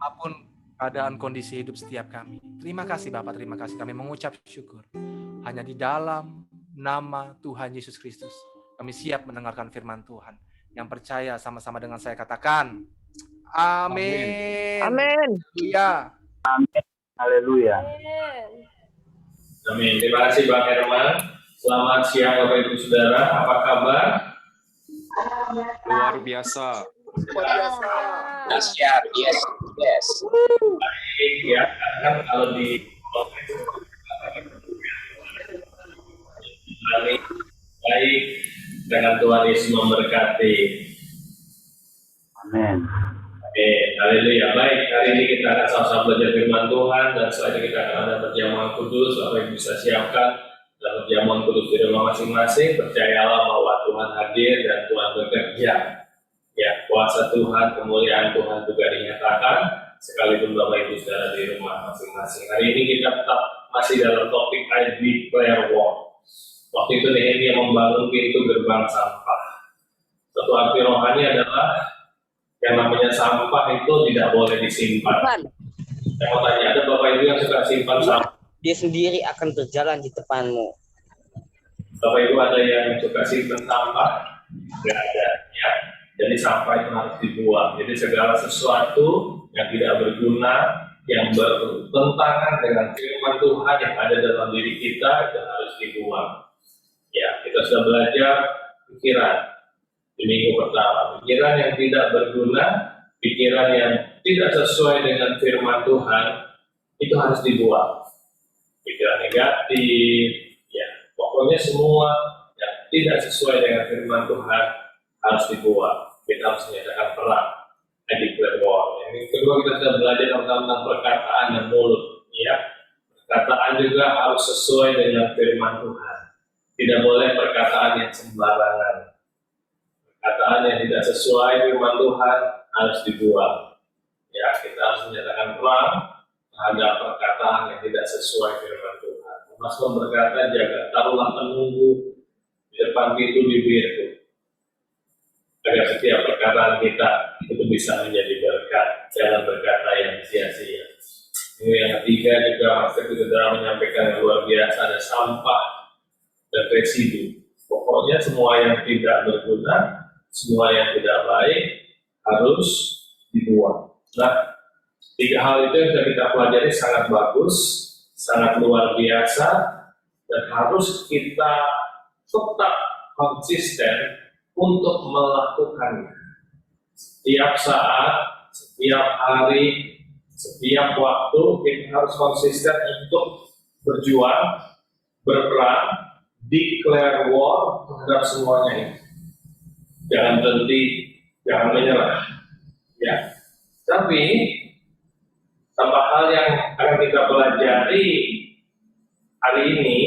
apapun keadaan kondisi hidup setiap kami. Terima kasih Bapak, terima kasih. Kami mengucap syukur. Hanya di dalam nama Tuhan Yesus Kristus, kami siap mendengarkan firman Tuhan. Yang percaya sama-sama dengan saya katakan, amin. Amin. Haleluya. Haleluya. Amin. Terima kasih Bang Herman. Selamat siang Bapak Ibu Saudara. Apa kabar? Luar biasa. Siap, yes. Baik ya, kan kalau di baik dengan Tuhan Yesus memberkati. Amin. Amin. Haleluya. Baik, hari ini kita akan sama-sama belajar firman Tuhan dan selanjutnya kita akan ada perjamuan kudus. Apa yang bisa siapkan dalam perjamuan kudus di rumah masing-masing. Percayalah bahwa Tuhan hadir dan Tuhan bekerja. Ya, kuasa Tuhan, kemuliaan Tuhan juga dinyatakan sekalipun Bapak Ibu Saudara di rumah masing-masing. Hari ini kita tetap masih dalam topik I declare war. Waktu itu Nehemia membangun pintu gerbang sampah. Satu arti rohani adalah yang namanya sampah itu tidak boleh disimpan. Saya mau tanya, ada Bapak Ibu yang suka simpan sampah? Dia sendiri akan berjalan di depanmu. Bapak Ibu ada yang suka simpan sampah? Tidak ada. Ya. Jadi sampah itu harus dibuang. Jadi segala sesuatu yang tidak berguna, yang bertentangan dengan firman Tuhan yang ada dalam diri kita, itu harus dibuang. Ya, kita sudah belajar pikiran di minggu pertama. Pikiran yang tidak berguna, pikiran yang tidak sesuai dengan firman Tuhan, itu harus dibuang. Pikiran negatif, ya, pokoknya semua yang tidak sesuai dengan firman Tuhan harus dibuang. Kita harus menyatakan perang. I declare war. Yang kedua, kita sudah belajar tentang perkataan dan mulut. Ya, perkataan juga harus sesuai dengan firman Tuhan. Tidak boleh perkataan yang sembarangan. Perkataan yang tidak sesuai firman Tuhan harus dibuang. Ya, kita harus menyatakan perang terhadap perkataan yang tidak sesuai firman Tuhan. Mas berkata, jaga taruhlah penunggu di depan pintu bibirku, agar setiap perkataan kita itu bisa menjadi berkat, jangan berkata yang sia-sia. Ini yang ketiga juga Mas Saudara menyampaikan yang luar biasa, ada sampah dan residu. Pokoknya semua yang tidak berguna, semua yang tidak baik harus dibuang. Nah, tiga hal itu yang sudah kita pelajari sangat bagus, sangat luar biasa, dan harus kita tetap konsisten untuk melakukannya. Setiap saat, setiap hari, setiap waktu kita harus konsisten untuk berjuang, berperang, declare war terhadap semuanya ini. Jangan berhenti, jangan menyerah. Ya. Tapi tambah hal yang akan kita pelajari hari ini,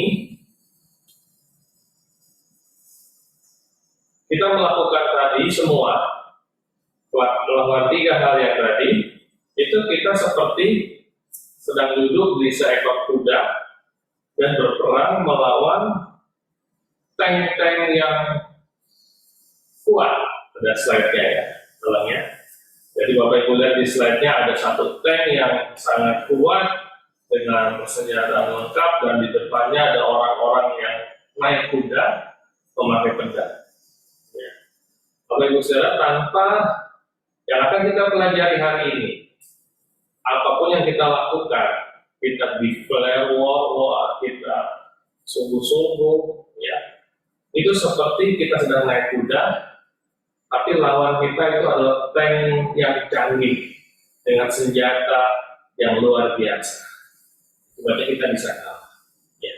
kita melakukan tadi semua, melakukan tiga hal yang tadi, itu kita seperti sedang duduk di seekor kuda dan berperang melawan tank-tank yang kuat. Ada slide-nya ya, tolongnya. Jadi Bapak Ibu lihat di slide-nya ada satu tank yang sangat kuat dengan senjata lengkap dan di depannya ada orang-orang yang naik kuda memakai pedang. Ya. Bapak Ibu Saudara, tanpa yang akan kita pelajari hari ini, apapun yang kita lakukan, kita declare war, kita sungguh-sungguh, ya, itu seperti kita sedang naik kuda, tapi lawan kita itu adalah tank yang canggih dengan senjata yang luar biasa. Berarti kita bisa kalah. Ya.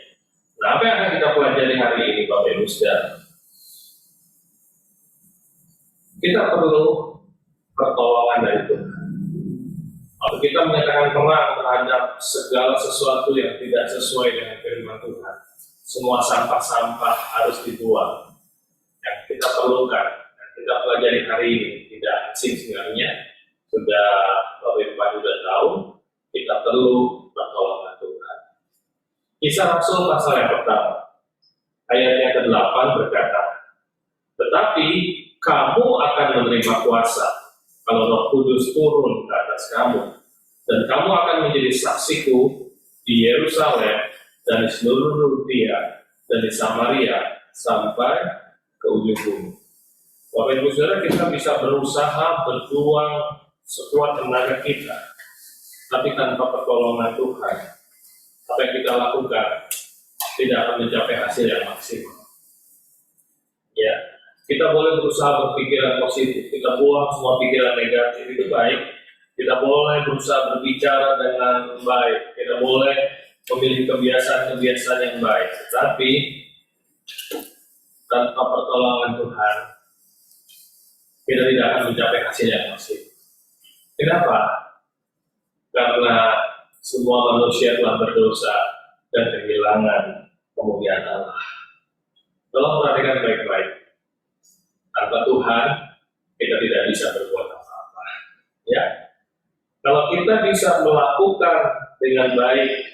Nah, apa yang akan kita pelajari hari ini, Bapak Ibu Saudara? Kita perlu pertolongan dari Tuhan. Kalau kita menyatakan perang terhadap segala sesuatu yang tidak sesuai dengan firman Tuhan, semua sampah-sampah harus dibuang. Yang kita perlukan, yang kita pelajari hari ini, tidak asing sebenarnya, sudah Bapak Ibu sudah tahu, kita perlu pertolongan Tuhan. Kisah Rasul pasal yang pertama, ayat yang ke-8 berkata, tetapi kamu akan menerima kuasa kalau Roh Kudus turun ke atas kamu, Dan kamu akan menjadi saksiku di Yerusalem dan di seluruh Yudea dan di Samaria sampai ke ujung bumi. Bapak Ibu Saudara, kita bisa berusaha berjuang sekuat tenaga kita, tapi tanpa pertolongan Tuhan, apa yang kita lakukan tidak akan mencapai hasil yang maksimal. Ya, kita boleh berusaha berpikiran positif, kita buang semua pikiran negatif, itu baik. Kita boleh berusaha berbicara dengan baik, kita boleh memilih kebiasaan-kebiasaan yang baik, tetapi tanpa pertolongan Tuhan, kita tidak akan mencapai hasil yang maksimal. Kenapa? Karena semua manusia telah berdosa dan kehilangan kemuliaan Allah. Tolong perhatikan baik-baik. Tanpa Tuhan, kita tidak bisa berbuat apa-apa. Ya, kalau kita bisa melakukan dengan baik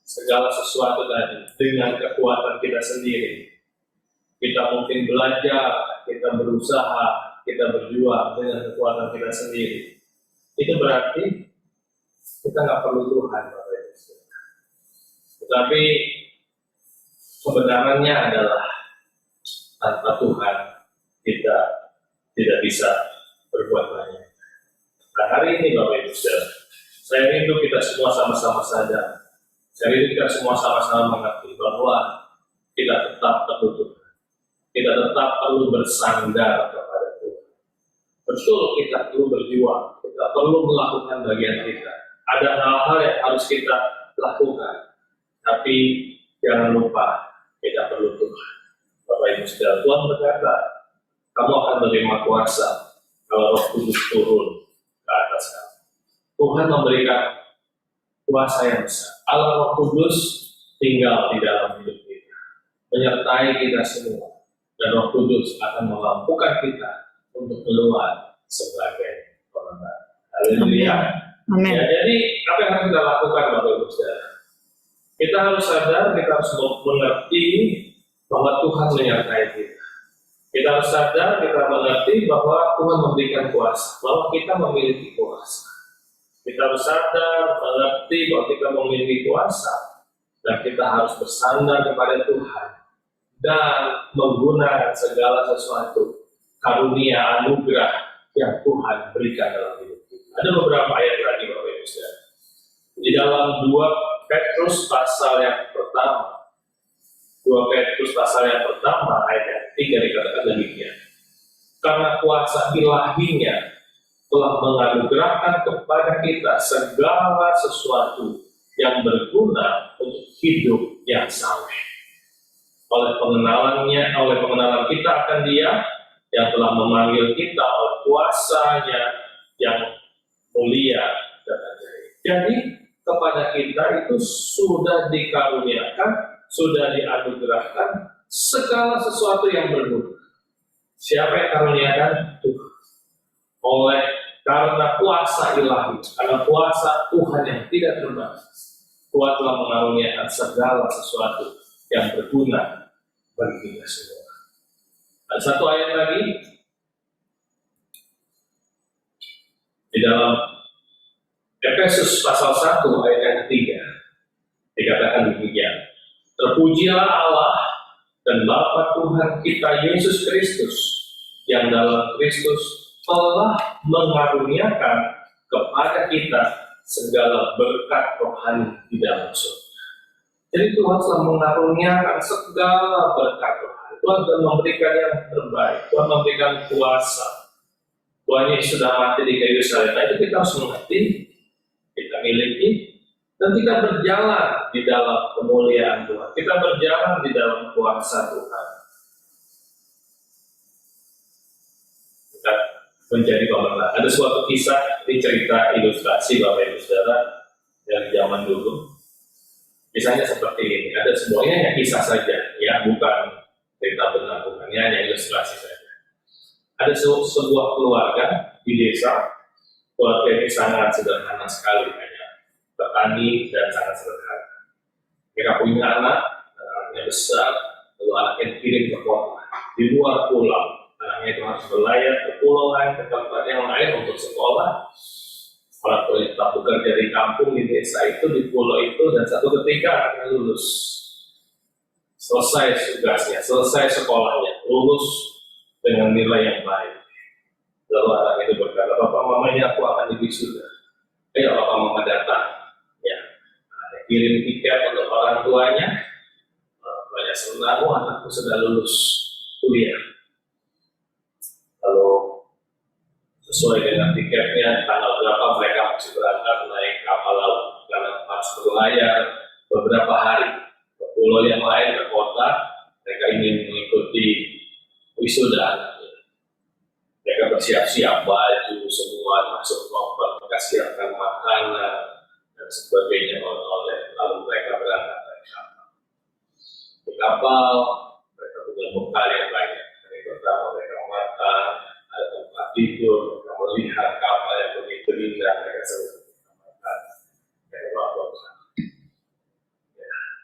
segala sesuatu tadi dengan kekuatan kita sendiri, kita mungkin belajar, kita berusaha, kita berjuang dengan kekuatan kita sendiri. Itu berarti kita nggak perlu Tuhan, Bapak Ibu. Tetapi kebenarannya adalah tanpa Tuhan kita tidak bisa berbuat banyak. Nah, hari ini Bapak Ibu Saudara, saya rindu kita semua sama-sama sadar. Saya rindu kita semua sama-sama mengerti bahwa kita tetap perlu Tuhan. Kita tetap perlu bersandar kepada Tuhan. Betul, kita perlu berjuang. Kita perlu melakukan bagian kita. Ada hal-hal yang harus kita lakukan. Tapi jangan lupa, kita perlu Tuhan. Bapak Ibu Saudara, Tuhan berkata, kamu akan menerima kuasa kalau Roh Kudus turun ke atas kamu. Tuhan memberikan kuasa yang besar. Allah Roh Kudus tinggal di dalam hidup kita, menyertai kita semua. Dan Roh Kudus akan memampukan kita untuk keluar sebagai pemenang. Haleluya. Amin. Ya, jadi apa yang harus kita lakukan, Bapak Ibu Saudara? Kita harus sadar, kita harus mengerti bahwa Tuhan menyertai kita. Kita harus sadar, kita mengerti bahwa Tuhan memberikan kuasa, bahwa kita memiliki kuasa. Kita harus sadar, mengerti bahwa kita memiliki kuasa, dan kita harus bersandar kepada Tuhan dan menggunakan segala sesuatu karunia anugerah yang Tuhan berikan dalam hidup kita. Ada beberapa ayat lagi Bapak Ibu Saudara. Di dalam 2 Petrus pasal yang pertama, 2 Petrus pasal yang pertama ayat yang 3 dikatakan demikian. Karena kuasa ilahinya telah menganugerahkan kepada kita segala sesuatu yang berguna untuk hidup yang saleh. Oleh pengenalan kita akan Dia yang telah memanggil kita oleh kuasa-Nya yang mulia dan ajaib. Jadi kepada kita itu sudah dikaruniakan, sudah dianugerahkan segala sesuatu yang berguna. Siapa yang karuniakan? Tuhan. Karena kuasa ilahi, karena kuasa Tuhan yang tidak terbatas, Tuhan telah mengaruniakan segala sesuatu yang berguna bagi kita semua. Ada satu ayat lagi di dalam Efesus pasal 1 ayat yang ketiga dikatakan demikian. Terpujilah Allah dan Bapa Tuhan kita Yesus Kristus, yang dalam Kristus telah mengaruniakan kepada kita segala berkat rohani di dalam surga. Jadi Tuhan telah mengaruniakan segala berkat rohani. Tuhan telah memberikan yang terbaik. Tuhan memberikan kuasa. Tuhan yang sudah mati di kayu salib. Nah, itu kita harus mengerti, kita miliki, dan kita berjalan di dalam kemuliaan Tuhan. Kita berjalan di dalam kuasa Tuhan. Kita menjadi pemenang. Ada suatu kisah, ini cerita ilustrasi Bapak Ibu Saudara dari zaman dulu. Kisahnya seperti ini. Ada semuanya hanya kisah saja, ya, bukan cerita benar, bukannya hanya ilustrasi saja. Ada sebuah keluarga di desa. Keluarga ini sangat sederhana sekali, hanya petani dan sangat sederhana. Mereka punya anak, anaknya besar, lalu anaknya dikirim ke kota, di luar pulau. Anaknya itu harus berlayar ke pulau lain, ke tempat yang lain untuk sekolah. Orang tua yang tetap bekerja di kampung, di desa itu, di pulau itu, dan satu ketika anaknya lulus. Selesai tugasnya, selesai sekolahnya, lulus dengan nilai yang baik. Lalu anak itu berkata, "Bapak mamanya aku akan jadi wisuda. Ayo bapak mama datang." Ya, kirim tiket untuk orang tuanya. Orang tuanya senang, "Oh, anakku sudah lulus kuliah." Lalu sesuai dengan tiketnya, tanggal berapa mereka masih berangkat naik kapal laut. Karena pas berlayar beberapa hari ke pulau yang lain, ke kota, mereka ingin mengikuti wisuda anaknya. Mereka bersiap-siap baju semua, masuk koper, mereka siapkan makanan dan sebagainya oleh-oleh. Lalu mereka berangkat naik kapal. Di kapal mereka punya bekal yang banyak. Hari pertama mereka makan, ada tempat tidur, mereka melihat kapal yang begitu indah, mereka selalu makan. Mereka bawa.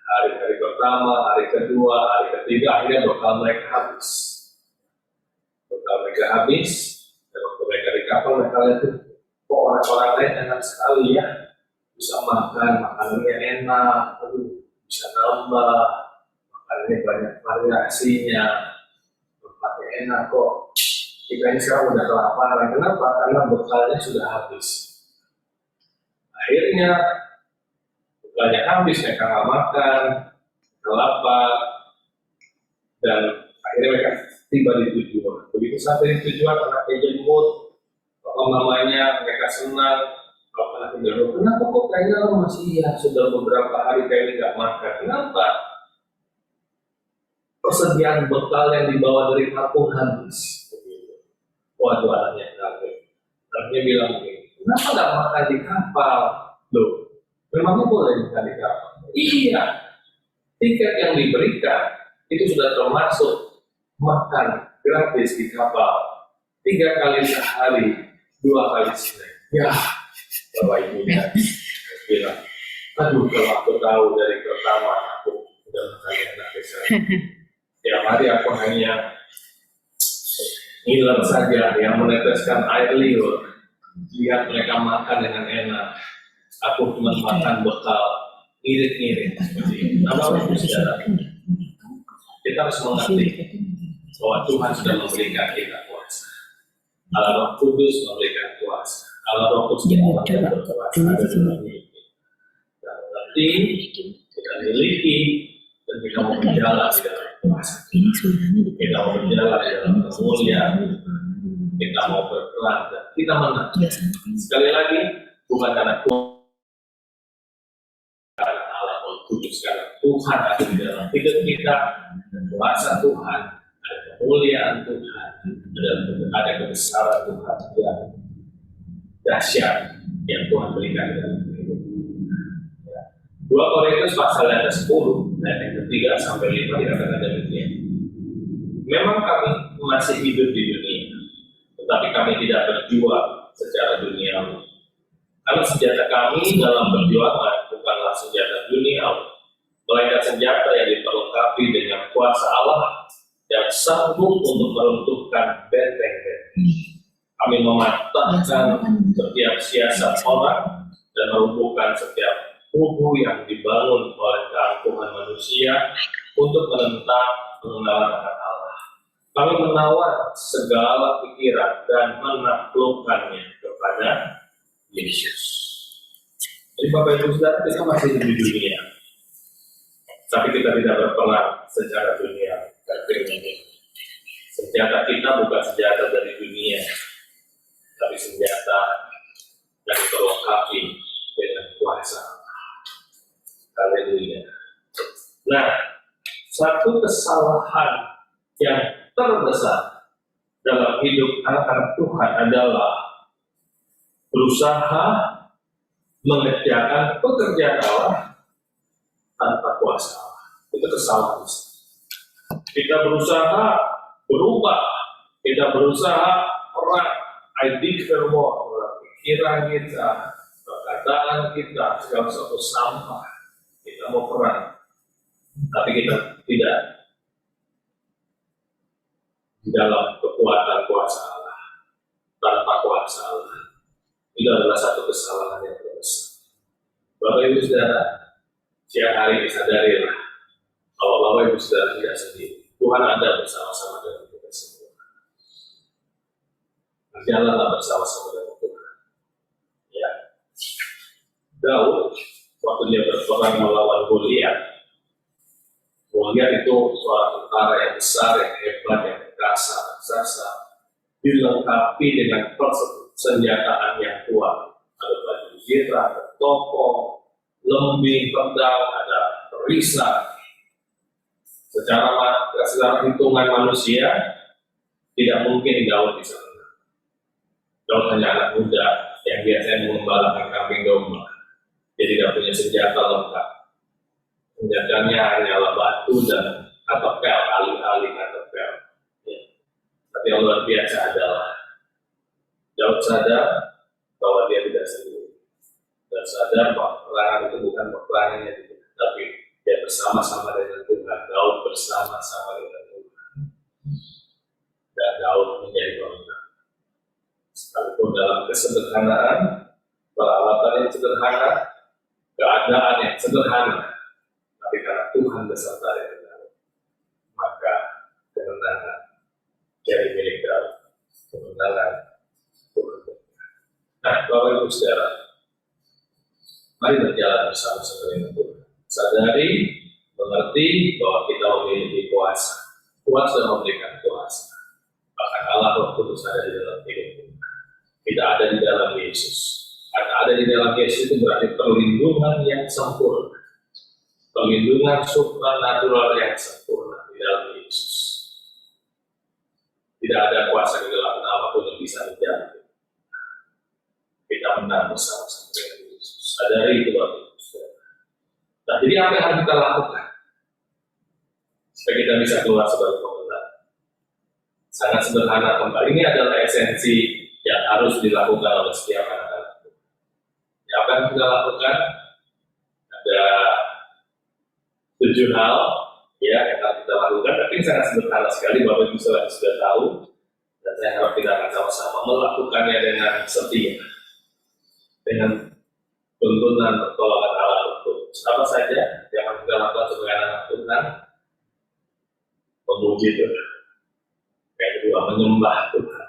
Hari pertama, hari kedua, hari ketiga, akhirnya bekal mereka habis. Bekal mereka habis, dan waktu mereka di kapal, mereka lihat tuh, kok orang-orang lain enak sekali ya, bisa makan, makanannya enak, bisa nambah, makanannya banyak variasinya, tempatnya enak kok. Kita ini sekarang udah kelaparan, kenapa? Karena bekalnya sudah habis. Akhirnya, bekalnya habis, mereka nggak makan, lapar, dan akhirnya mereka tiba di tujuan. Begitu sampai di tujuan, anaknya jemput, bapak mamanya, mereka senang. Kalau anaknya jemput, kenapa kok kayaknya lo masih ya sudah beberapa hari kayaknya nggak makan? Kenapa? Persediaan bekal yang dibawa dari kampung habis. Waduh, anaknya kaget. Anaknya bilang begini, kenapa nggak makan di kapal? Loh, memangnya boleh makan di kapal? Iya, tiket yang diberikan itu sudah termasuk makan gratis di kapal 3 kali sehari, 2 kali snack. Ya, Bapak Ibunya bilang, aduh kalau aku tahu dari pertama aku udah makan enak di sana. Tiap hari aku hanya ngiler saja, yang meneteskan air liur. Lihat mereka makan dengan enak. Aku cuma makan bekal ngirit-ngirit seperti itu. Nama saudara, kita harus mengerti bahwa Tuhan sudah memberikan kita kuasa. Allah Roh Kudus memberikan kuasa. Allah Roh Kudus memberikan kuasa. Ada dalam diri kita. Kita mengerti, kita miliki, dan kita mau berjalan di dalam kuasa. Kita mau berjalan di dalam kemuliaan. Kita mau berperan dan kita menang. Sekali lagi, bukan karena Allah Kudus, karena Tuhan ada di dalam hidup kita, dan kuasa Tuhan, ada kemuliaan Tuhan, ada kebesaran Tuhan yang dahsyat yang Tuhan berikan dalam hidup. 2 Korintus pasal yang ke-10 ayat yang ke-3 sampai 5 dikatakan demikian. Memang kami masih hidup di dunia, tetapi kami tidak berjuang secara duniawi. Karena senjata kami dalam perjuangan bukanlah senjata duniawi, melainkan senjata yang diperlengkapi dengan kuasa Allah yang sanggup untuk meruntuhkan benteng-benteng. Kami mematahkan setiap siasat orang dan merumpuhkan setiap tubuh yang dibangun oleh keangkuhan manusia untuk menentang pengenalan akan Allah. Kami menawar segala pikiran dan menaklukkannya kepada Yesus. Jadi Bapak Ibu Saudara, kita masih di dunia, tapi kita tidak berperang secara dunia. Senjata kita bukan senjata dari dunia, tapi senjata yang terlengkapi dengan kuasa. Haleluya. Nah, satu kesalahan yang terbesar dalam hidup anak-anak Tuhan adalah berusaha mengerjakan pekerjaan Allah tanpa kuasa Allah. Itu kesalahan. Kita berusaha berubah, kita berusaha perang, I declare war, pikiran kita, perkataan kita, segala sesuatu sampah. Kita mau perang, tapi kita tidak di dalam kekuatan kuasa Allah, tanpa kuasa Allah. Itu adalah satu kesalahan yang terbesar. Bapak Ibu Saudara, siang hari ini sadarilah bahwa Bapak Ibu Saudara tidak sendiri. Tuhan ada bersama-sama dengan kita semua. Berjalanlah bersama-sama dengan Tuhan. Ya. Daud, waktu dia berperang melawan Goliat itu seorang tentara yang besar, yang hebat, yang perkasa, raksasa, dilengkapi dengan persenjataan yang kuat. Ada baju zirah, ada topong, lembing, pedang, ada perisai. Secara hitungan manusia, tidak mungkin Daud bisa menang. Daud hanya anak muda yang biasanya mengembalakan kambing domba. Dia tidak punya senjata lengkap. Senjatanya hanyalah batu dan katapel, alih-alih katapel. Ya. Tapi yang luar biasa adalah Daud sadar bahwa dia tidak sendiri. Dan sadar bahwa peperangan itu bukan peperangannya dia, tapi dia bersama-sama dengan Tuhan. Daud bersama-sama dengan Tuhan. Dan Daud menjadi pemenang. Sekalipun dalam kesederhanaan, peralatan yang sederhana, keadaan yang sederhana, tapi karena Tuhan beserta dengan Daud, maka kemenangan jadi milik Daud. Kemenangan Tuhan. Nah, Bapak Ibu Saudara, mari berjalan bersama-sama dengan Tuhan. Sadari, mengerti bahwa kita memiliki kuasa. Kuasa memberikan kuasa. Bahkan Allah Roh Kudus ada di dalam hidup kita. Kita ada di dalam Yesus. Karena ada di dalam Yesus itu berarti perlindungan yang sempurna. Perlindungan supranatural yang sempurna di dalam Yesus. Tidak ada kuasa kegelapan apapun yang bisa menjaga. Kita menang bersama-sama dengan Yesus. Sadari itu Bapak Ibu Saudara. Nah, jadi apa yang harus kita lakukan supaya kita bisa keluar sebagai pemenang? Sangat sederhana kembali. Ini adalah esensi yang harus dilakukan oleh setiap anak-anak. Ya, apa yang kita lakukan? Ada 7 hal ya yang harus kita lakukan, tapi sangat sederhana sekali. Bapak Ibu sudah tahu, dan saya harap kita akan sama-sama melakukannya dengan setia, dengan tuntunan pertolongan Allah untuk apa saja yang harus kita lakukan sebagai anak Tuhan. Memuji Tuhan, yang kedua menyembah Tuhan,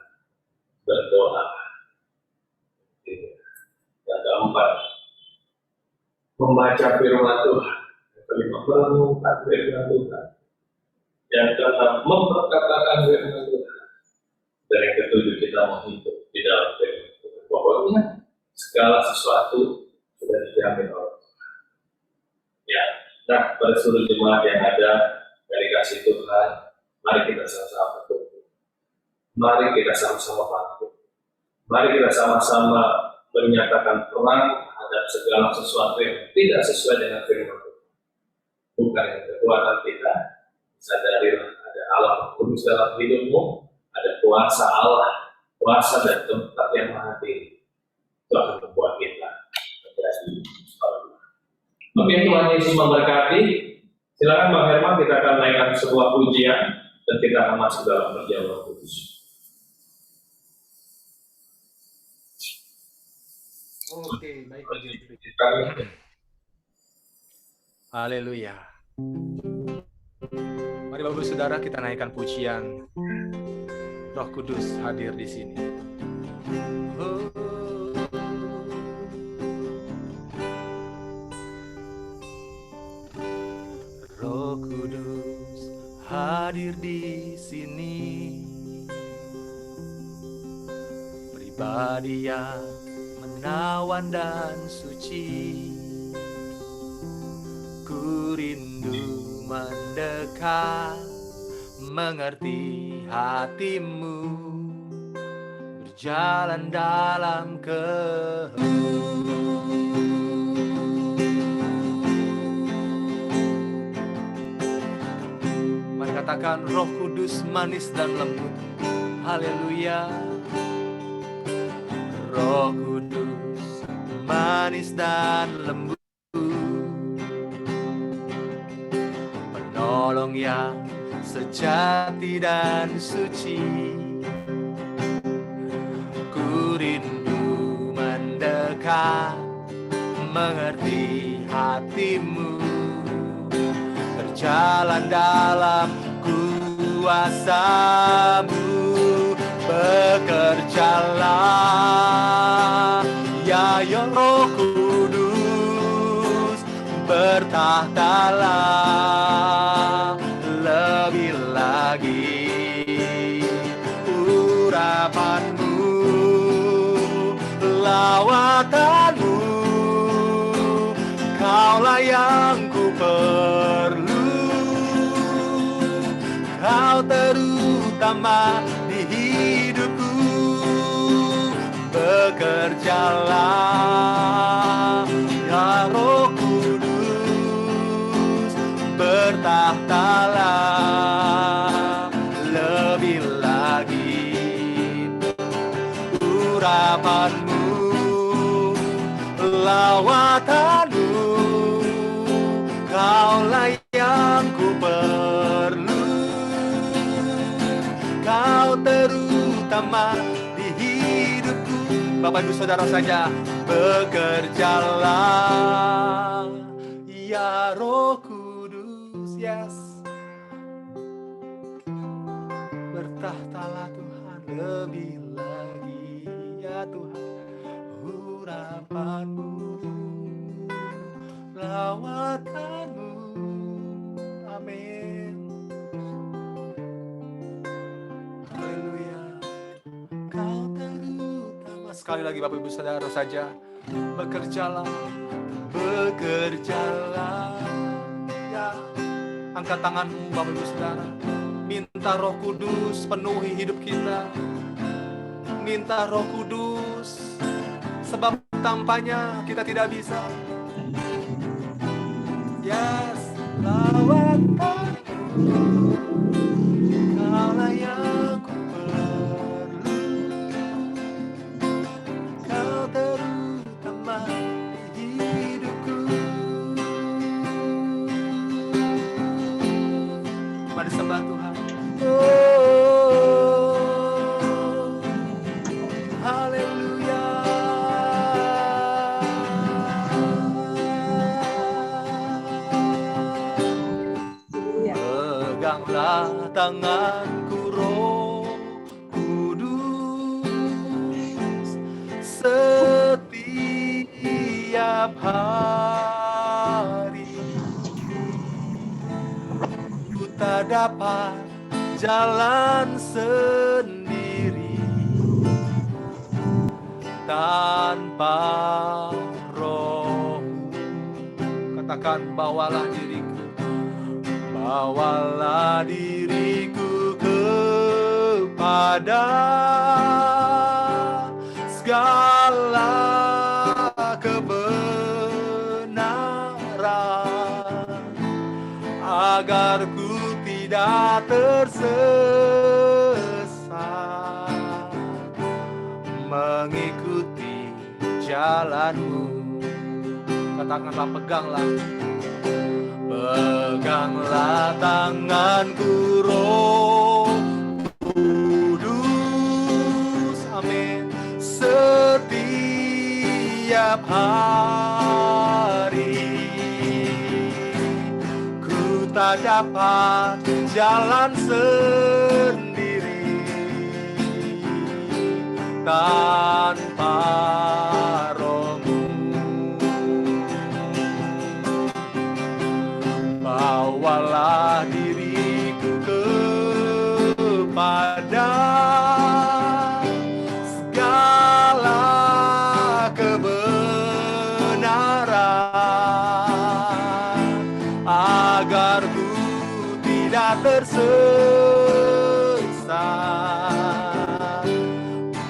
berdoa, yang keempat membaca firman Tuhan, yang kelima merenungkan firman Tuhan, yang keenam memperkatakan firman Tuhan, dan yang ketujuh kita menghidup di dalam firman Tuhan. Pokoknya segala sesuatu sudah dijamin oleh Tuhan. Ya, nah pada seluruh jemaat yang ada dari kasih Tuhan, mari kita sama-sama bertumbuh. Mari kita sama-sama bantu. Mari kita sama-sama menyatakan perang terhadap segala sesuatu yang tidak sesuai dengan firman Tuhan. Bukan yang kekuatan kita. Sadarilah ada Allah Kudus dalam hidupmu, ada kuasa Allah, kuasa dan tempat yang maha tinggi. Itu akan membuat kita menjadi orang. Oke, Tuhan Yesus memberkati. Silakan Bang Herman, kita akan naikkan sebuah pujian dan kita akan masuk dalam perjamuan kudus. Oke, baik. Haleluya. Mari Bapak Saudara kita naikkan pujian. Roh Kudus hadir di sini. Roh Kudus hadir di sini. Pribadi yang menawan dan suci, ku rindu mendekat, mengerti hatimu, berjalan dalam kehendak-Mu. Mari katakan, Roh Kudus manis dan lembut. Haleluya. Roh Kudus manis dan lembut, penolong yang sejati dan suci, ku rindu mendekat, akan mengerti hatimu, berjalan dalam kuasa-Mu. Bekerjalah ya Roh Kudus, bertahtalah lebih lagi. Urapan-Mu, lawatan-Mu, Kaulah yang ku perlu. Kau terutama di hidupku. Bekerjalah ya Roh Kudus, bertahtalah lebih lagi. Urapan-Mu, lawatan-Mu, Kaulah yang ku perlu. Kau terutama di hidupku. Bapak Ibu Saudara saja, bekerjalah ya Roh Kudus, yes. Bertahtalah Tuhan lebih lagi ya Tuhan. Urapan-Mu, lawatan-Mu, amin. Haleluya. Kau terutama. Sekali lagi Bapak Ibu Saudara saja, bekerjalah, bekerjalah ya. Angkat tanganmu Bapak Ibu Saudara, minta Roh Kudus penuhi hidup kita. Minta Roh Kudus, sebab tanpanya kita tidak bisa. Yes, lawatan-Mu, Kaulah yang ku perlu. Kau terutama di hidupku. Mari sembah Tuhan. Oh, haleluya. Peganglah tanganku Roh Kudus, setiap hari ku tak dapat jalan sendiri tanpa Roh-Mu. Katakan, bawalah diriku. Bawalah diriku kepada segala kebenaran, agar ku tidak tersesat, mengikuti jalan-Mu. Katakanlah, peganglah. Peganglah tanganku Roh Kudus, amin. Setiap hari ku tak dapat jalan sendiri tanpa Roh-Mu. Bawalah diriku kepada segala kebenaran, agar ku tidak tersesat,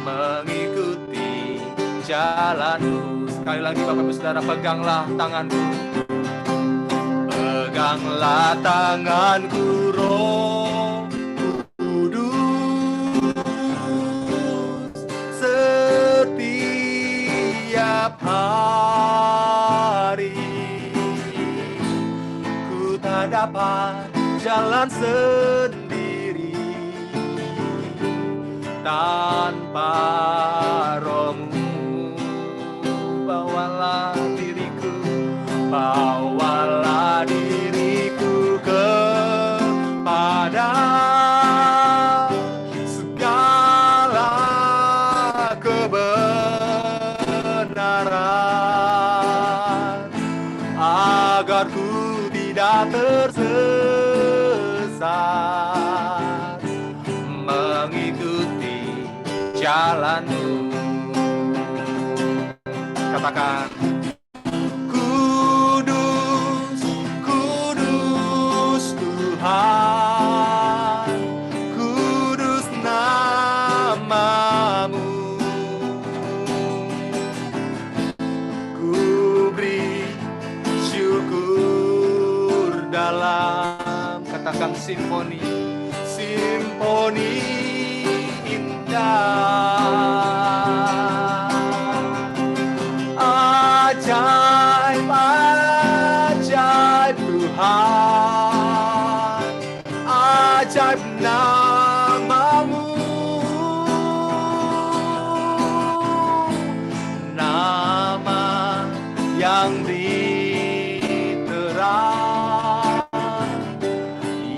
mengikuti jalan-Mu. Sekali lagi Bapak Ibu Saudara, peganglah tanganku. Peganglah tanganku Roh Kudus, setiap hari ku tak dapat jalan sendiri tanpa Roh-Mu. tidak tersesat, mengikuti jalan-Mu. Katakan, Kudus, Kudus Tuhan, kudus nama-Mu. Ku beri syukur dalam, katakan simfoni, simfoni indah. Ajaib, ajaib Tuhan, ajaib nama-Mu, nama yang diterang,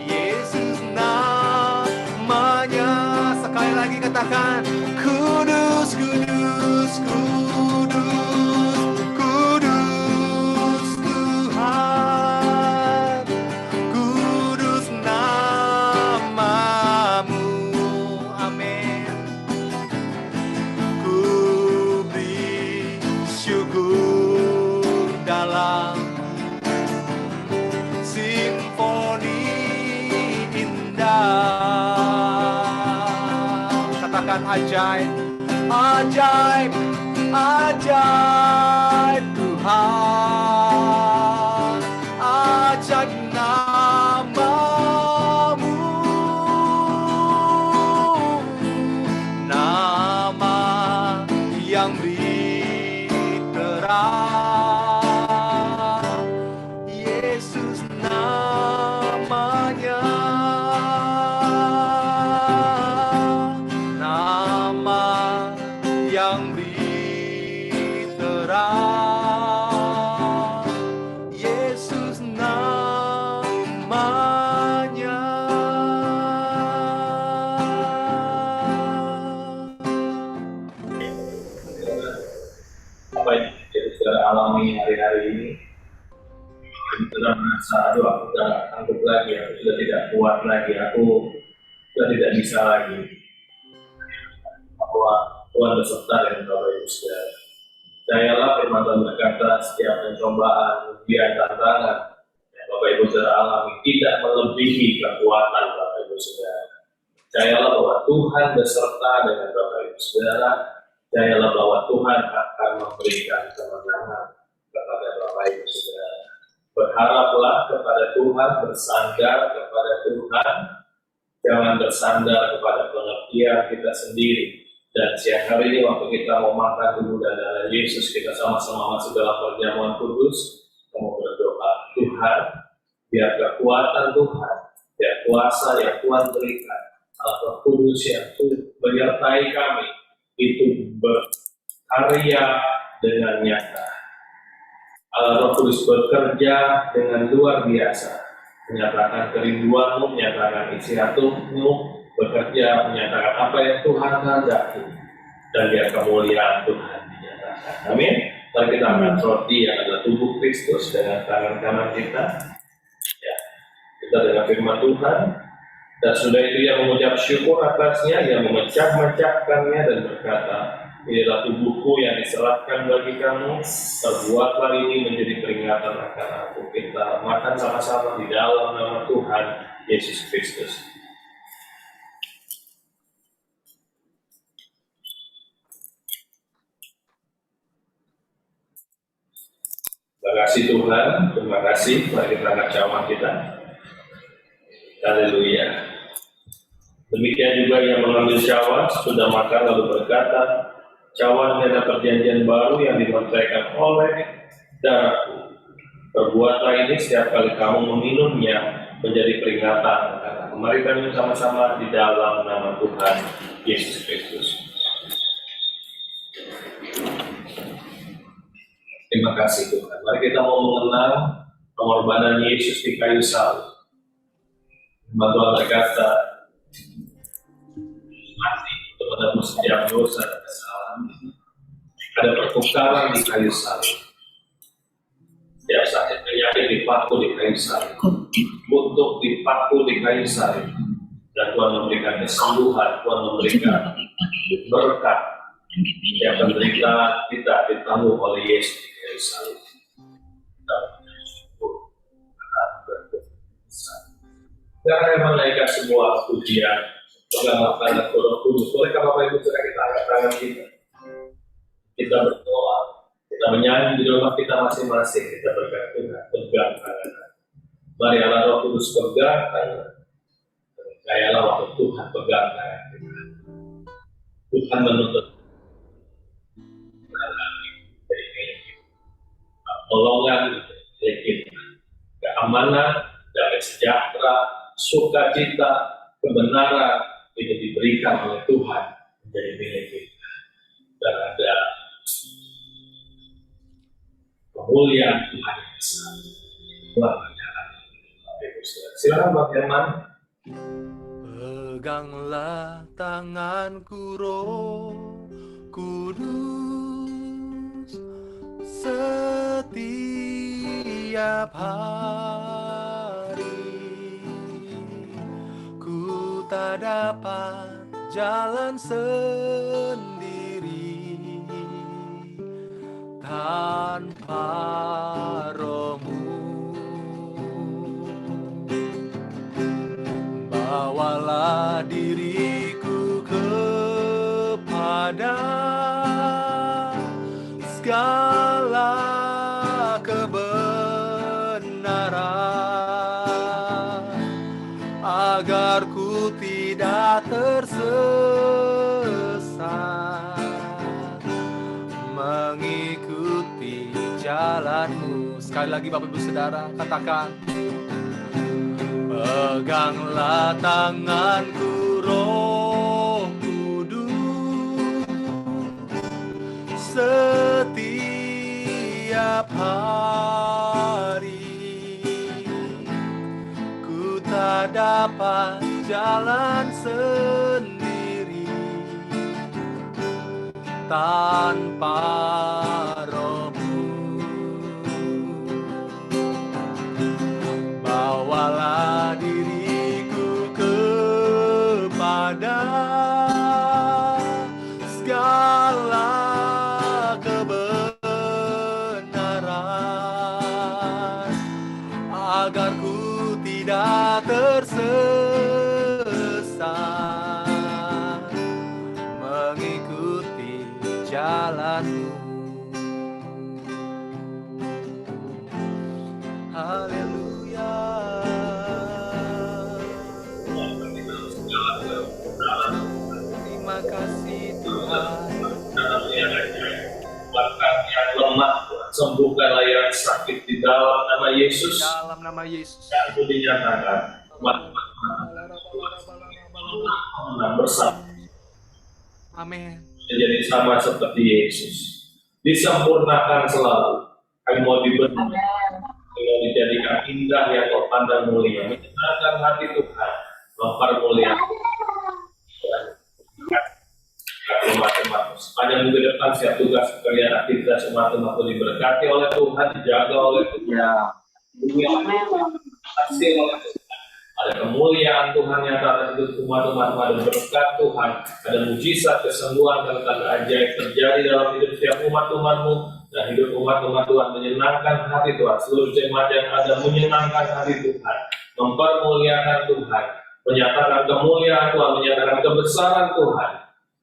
Yesus namanya. Sekali lagi katakan, kudus, kudus, kudus, kudus Tuhan, kudus nama-Mu. Amin. Ku beri syukur dalam simfoni indah. Katakan ajaib, ajaib, ajaib Tuhan, ajaib nama-Mu, nama yang diterang, Yesus namanya, nama yang diterang, Yesus namanya. Apa yang kita alami hari-hari ini, kita merasa, aduh aku sudah sanggup lagi, aku sudah tidak kuat lagi, aku sudah tidak bisa lagi. Bahwa Tuhan beserta dengan Bapak Ibu Saudara. Percayalah firman Tuhan berkata, setiap pencobaan, ujian, tantangan yang Bapak Ibu Saudara alami tidak melebihi kekuatan Bapak Ibu Saudara. Percayalah bahwa Tuhan beserta dengan Bapak Ibu Saudara. Percayalah bahwa Tuhan akan memberikan kemenangan kepada Bapak Ibu Saudara. Berharaplah kepada Tuhan, bersandar kepada Tuhan, jangan bersandar kepada pengertian kita sendiri. Dan siang hari ini waktu kita mau makan tubuh dan darah Yesus, kita sama-sama masuk dalam perjamuan kudus. Kita mau berdoa, Tuhan, biar kekuatan Tuhan, biar kuasa yang Tuhan berikan, Roh Kudus yang menyertai kami, itu berkarya dengan nyata. Allah Roh Kudus bekerja dengan luar biasa, menyatakan kerinduanmu, menyatakan isi hatimu, bekerja menyatakan apa yang Tuhan kehendaki, dan biar kemuliaan Tuhan dinyatakan. Amin. Mari kita angkat roti yang adalah tubuh Kristus dengan tangan kanan kita. Ya, kita dengan firman Tuhan. Dan sudah itu yang mengucap syukur atasnya, yang memecah-mecahkannya dan berkata, inilah tubuhku yang diserahkan bagi kamu, perbuatlah ini menjadi peringatan akan aku. Kita makan sama-sama di dalam nama Tuhan Yesus Kristus. Terima kasih Tuhan, terima kasih. Mari kita angkat cawan kita. Haleluya. Demikian juga yang mengambil cawan sudah makan lalu berkata, cawan ini adalah perjanjian baru yang dimeteraikan oleh darahku. Perbuatlah ini setiap kali kamu meminumnya menjadi peringatan. Mari kami sama-sama di dalam nama Tuhan Yesus Kristus. Terima kasih Tuhan. Mari kita mau mengenal pengorbanan Yesus di kayu salib. Tuhan berkata, mati untuk menebus setiap dosa dan kesalahan. Ada pertukaran di kayu salib. Setiap sakit penyakit dipaku di kayu salib, untuk dipaku di kayu salib, dan Tuhan memberikan kesembuhan, Tuhan memberikan berkat yang penderitaan kita ditanggung oleh Yesus di kayu salib. Karena yang menaikkan sebuah pujian, pengalaman tangan Roh Kudus, boleh Bapak Ibu sudah kita angkat tangan kita. Kita berdoa, kita menyanyi di rumah kita masing-masing, kita pegang tangan. Mari Allah Roh Kudus pegang tangan. Percayalah waktu Tuhan pegang tangan kita. Tuhan menuntut dari milik kita. Pertolongan dari kita. Keamanan, damai sejahtera, sukacita, kebenaran itu diberikan oleh Tuhan menjadi milik kita. Dan ada kemuliaan Tuhan yang besar. Tuhan berjalan. Silakan Pak Herman. Peganglah tanganku Roh Kudus setiap hari. Ku tak dapat jalan sendiri tanpa Roh-Mu. Bawalah diriku kepada segala kebenaran, agar ku tidak tersesat mengikuti jalan-Mu. Sekali lagi Bapak Ibu Saudara, katakan, peganglah tanganku Roh Kudus setiap hari. Ku tak dapat jalan sendiri tanpa Roh-Mu. Bawalah diriku kepada segala kebenaran, agar ku tidak tersesat mengikuti jalan-Mu. Haleluya. Terima kasih Tuhan. Bahkan yang lemah, sembuhkanlah yang sakit di dalam nama Yesus. Dalam nama Yesus. Dan itu dinyatakan bersama. Amin. Menjadi sama seperti Yesus. Disempurnakan selalu. Kami mau dibentuk. Kami dijadikan indah yang kau pandang mulia. Menyenangkan hati Tuhan. Mempermuliakan. Umat-umat sepanjang minggu depan siap tugas pekerjaan aktivitas umat-umat diberkati oleh Tuhan, dijaga oleh Tuhan, kasih oleh Tuhan. Ada kemuliaan Tuhan yang atas hidup umat-umat, ada berkat Tuhan, ada mujizat kesembuhan dan tanda ajaib terjadi dalam hidup setiap umat-umat-Mu, dan hidup umat-umat Tuhan menyenangkan hati Tuhan. Seluruh jemaat yang ada menyenangkan hati Tuhan, mempermuliakan Tuhan, menyatakan kemuliaan Tuhan, menyatakan kebesaran Tuhan.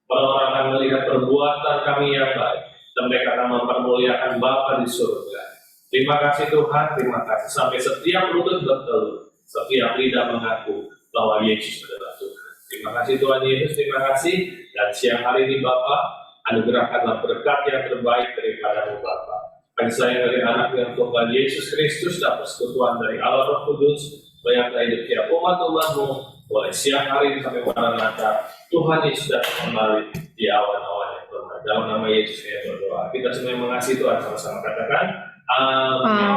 Orang-orang akan melihat perbuatan kami yang baik, dan mereka akan mempermuliakan Bapa di surga. Terima kasih Tuhan, terima kasih. Sampai setiap lutut bertelut, setiap lidah mengaku bahwa Yesus adalah Tuhan. Terima kasih Tuhan Yesus, terima kasih. Dan siang hari ini Bapa, anugerahkanlah berkat yang terbaik daripada-Mu Bapa. Kasih sayang dari anak yang Tuhan Yesus Kristus dan persekutuan dari Allah Roh Kudus, menyertai hidup tiap umat-umat-Mu, mulai siang hari ini sampai Maranatha. Tuhan Yesus datang kembali di awan-awan yang berwarna. Dalam nama Yesus saya berdoa. Kita semua yang mengasihi Tuhan sama-sama katakan amin.